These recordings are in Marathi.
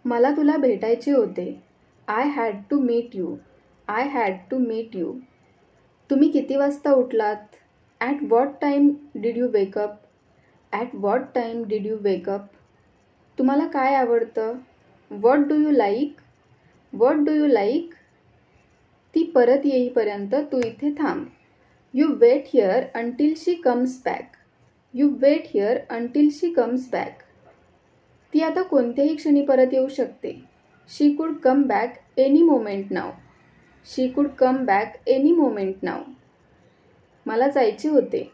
मला तुला भेटायचे होते. I had to meet you. I had to meet you. तुम्ही किती वाजता उठलात? At what time did you wake up? At what time did you wake up? तुम्हाला काय आवडतं? What do you like? What do you like? ती परत येईपर्यंत तू इथे थांब. You wait here until she comes back. You wait here until she comes back. ती आता कोणत्याही क्षणी परत येऊ शकते. She could come back any moment now. She could come back any moment now. मला जायचे होते.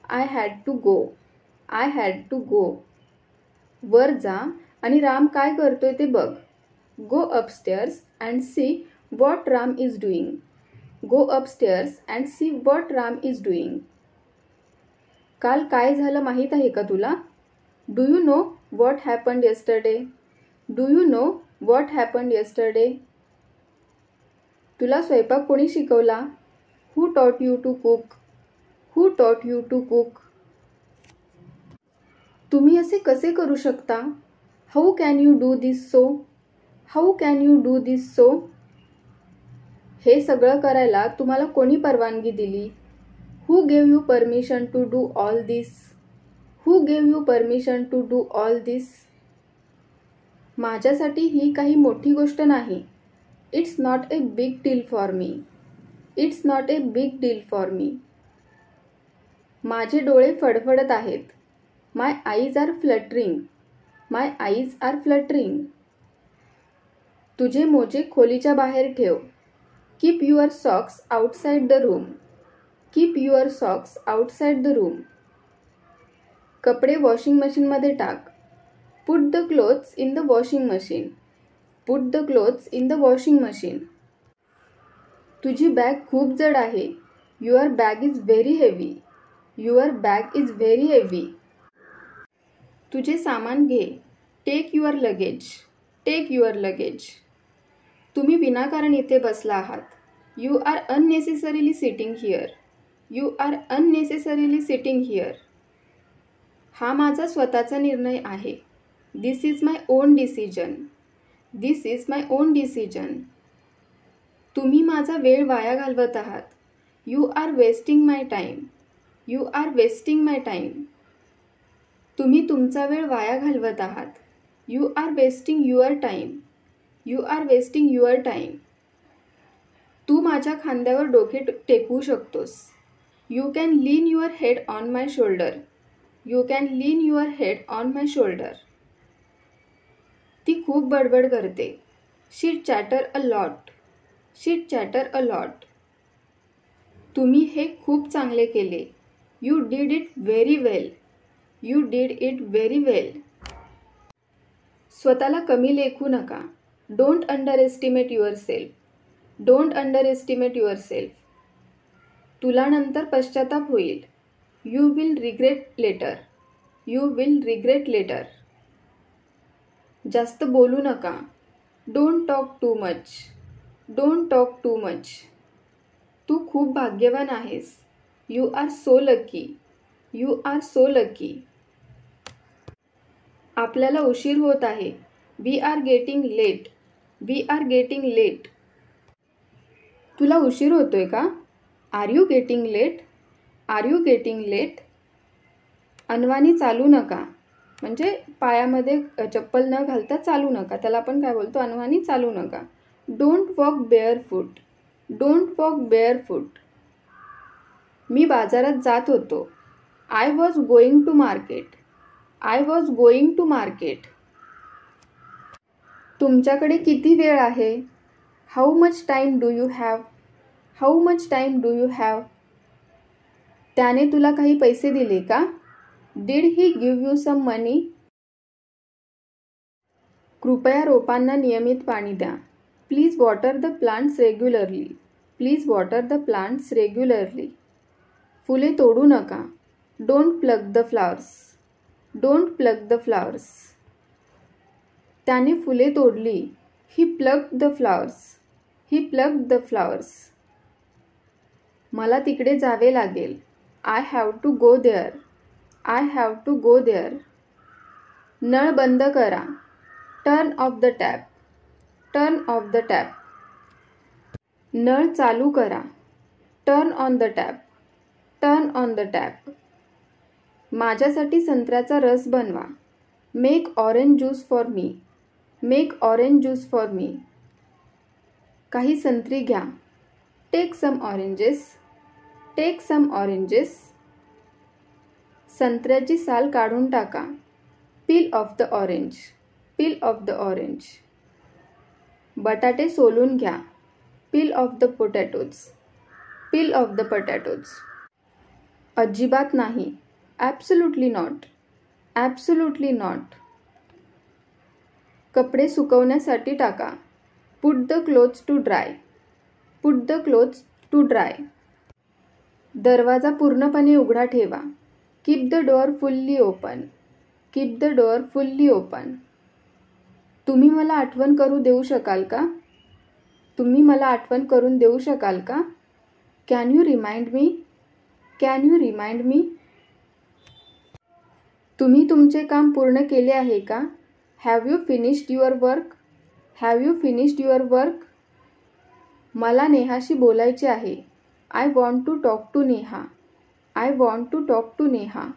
I had to go. I had to go. वर जा आणि राम काय करतोय ते बघ. Go upstairs and see what Ram is doing. Go upstairs and see what Ram is doing. काल काय झालं माहीत आहे का तुला? Do you know what happened yesterday? Do you know what happened yesterday? तुला स्वयंपाक कोणी शिकवला? हू टॉट यू टू कुक? हू टॉट यू टू कुक? तुम्ही असे कसे करू शकता? How can you do this so? How can you do this so? हे सगळं करायला तुम्हाला कोणी परवानगी दिली? Who gave you permission to do all this? Who gave you permission to do all this? माझ्यासाठी ही काही मोठी गोष्ट नाही. It's not a big deal for me. It's not a big deal for me. माझे डोळे फडफडत आहेत. My eyes are fluttering. My eyes are fluttering. तुझे मोजे खोलीच्या बाहेर ठेव. Keep your socks outside the room. Keep your socks outside the room. कपडे वॉशिंग मशीनमध्ये टाक. Put the clothes in the washing machine. Put the clothes in the washing machine. तुझी बॅग खूप जड आहे. Your bag is very heavy. Your bag is very heavy. तुझे सामान घे. Take your luggage. Take your luggage. तुम्ही विनाकारण इथे बसला आहात. You are unnecessarily sitting here. You are unnecessarily sitting here. हा माझा स्वतःचा निर्णय आहे. This is my own decision. This is my own decision. तुम्ही माझा वेळ वाया घालवत आहात. You are wasting my time. You are wasting my time. तुम्ही तुमचा वेळ वाया घालवत आहात. You are wasting your time. You are wasting your time. तू माझ्या खांद्यावर डोके टेकवू शकतोस. You can lean your head on my shoulder. You can lean your head on my shoulder. ती खूप बडबड करते. She chatter a lot. She chatter a lot. तुम्ही हे खूप चांगले केले. You did it very well. You did it very well. स्वतःला कमी लेखू नका. Don't underestimate yourself. Don't underestimate yourself. तुला नंतर पश्चाताप होईल. You will regret later. You will regret later. जास्त बोलू नका. Don't talk too much. Don't talk too much. तू खूप भाग्यवान आहेस. You are so lucky. You are so lucky. आपल्याला उशीर होत आहे. We are getting late. We are getting late. तुला उशीर होतोय का? Are you getting late? Are you getting late? अनवाणी चालू नका. म्हणजे पायामध्ये चप्पल न घालता चालू नका. त्याला आपण काय बोलतो? अनवाणी चालू नका. Don't walk barefoot. Don't walk barefoot. मी बाजारात जात होतो. I was going to market. I was going to market. तुमच्याकडे किती वेळ आहे? How much time do you have? How much time do you have? त्याने तुला काही पैसे दिले का? Did he give you some money? कृपया रोपांना नियमित पाणी द्या. Please water the plants regularly. Please water the plants regularly. फुले तोडू नका. Don't pluck the flowers. Don't pluck the flowers. त्याने फुले तोडली. He plucked the flowers. He plucked the flowers. मला तिकडे जावे लागेल. I have to go there. I have to go there. नळ बंद करा. Turn off the tap. Turn off the tap. नळ चालू करा. Turn on the tap. Turn on the tap. माझ्यासाठी संत्र्याचा रस बनवा. Make orange juice for me. Make orange juice for me. काही संत्री घ्या. Take some oranges. Take some oranges. संत्र्याची साल काढून टाका. Peel off the orange. Peel off the orange. बटाटे सोलून घ्या. Peel off the potatoes. Peel off the potatoes. अजिबात नाही. Absolutely not. Absolutely not. कपडे सुकवण्यासाठी टाका. Put the clothes to dry. Put the clothes to dry. दरवाजा पूर्णपणे उघडा ठेवा. Keep the door fully open. Keep the door fully open. तुम्ही मला आठवण करू देऊ शकाल का? तुम्ही मला आठवण करून देऊ शकाल का? Can you remind me? Can you remind me? तुम्ही तुमचे काम पूर्ण केले आहे का? Have you finished your work? Have you finished your work? मला नेहाशी बोलायचे आहे. I want to talk to Neha. I want to talk to Neha.